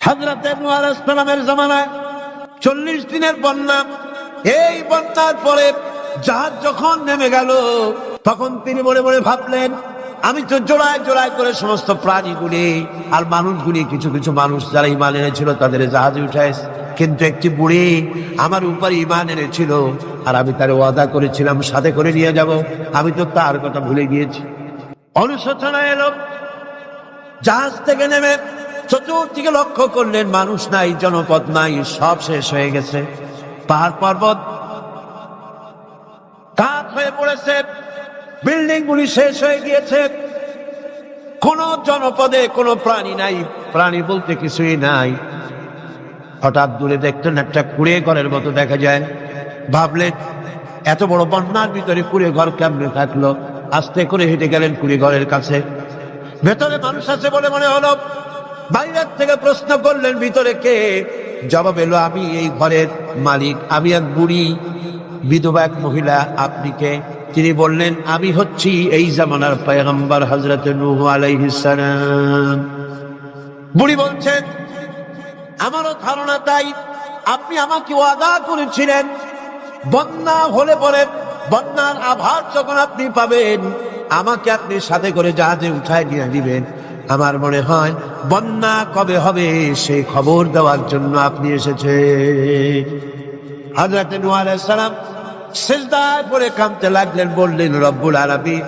হযরত নূহ আলাইহিস সালামের জামানায় 40 দিনের বন্যা। এই বন্যার পরে জাহাজ যখন নেমে গেল, তখন তিনি মনে মনে ভাবলেন, আমি তো জোড়ায় জোড়ায় করে সমস্ত প্রাণীগুলি আর মানুষগুলি, কিছু কিছু মানুষ যারা ঈমান এনেছিল তাদের জাহাজে উঠাইছে, কিন্তু একটি বুড়ি আমার উপর ঈমান এনেছিল আর আমি তার ওয়াদা করেছিলাম সাথে করে নিয়ে যাব, আমি তো তার কথা ভুলে গিয়েছি। অনুশোচনা এলো। জাহাজ থেকে নেমে চতুর্দিকে লক্ষ্য করলেন, মানুষ নাই, জনপদ নাই, সব শেষ হয়ে গেছে। পাহাড় পর্বত কাঠ হয়ে পড়েছে, বিল্ডিং গুলি শেষ হয়ে গিয়েছে, কোন জনপদে কোনো প্রাণী নাই, প্রাণী বলতে কিছুই নাই। হঠাৎ দূরে দেখতেন একটা কুড়ে ঘরের মতো দেখা যায়। ভাবলেন, এত বড় বন্যার ভিতরে কুড়ে ঘর কেমনে থাকলো? আস্তে করে হেঁটে গেলেন কুড়ে ঘরের কাছে। ভেতরে মানুষ আছে বলে মনে হলো। বাইরের থেকে প্রশ্ন করলেন, ভিতরে কে? জবাব এলো, আমি এই ঘরের মালিক, আমি এক বুড়ি বিধবা এক মহিলা। আপনি কে? তিনি বললেন, আমি হচ্ছি এই জামানার পয়গম্বর হযরত নূহ আলাইহিস সালাম। বুড়ি বলছেন, আমারও ধারণা তাই। আপনি আমাকে ওয়াদা করেছিলেন বন্যা হলে পরে, বন্যার আভার যখন আপনি পাবেন, আমাকে আপনি সাথে করে জাহাজে উঠায় নিয়ে দিবেন। আমার মনে হয় বন্যা কবে হবে সেই খবর দেওয়ার জন্য আপনি এসেছেন। হযরত নূহ আলাইহিস সালাম সিজদায় পড়ে কাঁদতে লাগলেন, বললেন, রব্বুল আলামিন,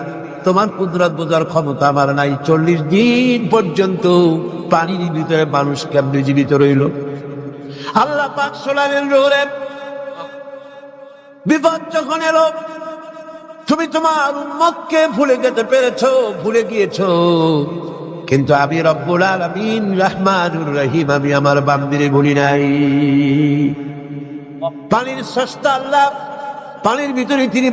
তোমার কুদরত বোঝার ক্ষমতা আমার নাই। 40 দিন পর্যন্ত পানির ভিতরে মানুষ কেমনে জীবিত রইল? আল্লাহ পাক শোনালেন, রোরে বিপদ যখন এলো, তুমি তোমার উম্মতকে ভুলে যেতে পেরেছো, ভুলে গিয়েছো, কিন্তু আমি রব্বুল আলামিন রহমানুর রহিম, আমি আমার বান্দিরে ভুলি নাই। পানির স্রষ্টা আল্লাহ, পানির ভিতরে তিনি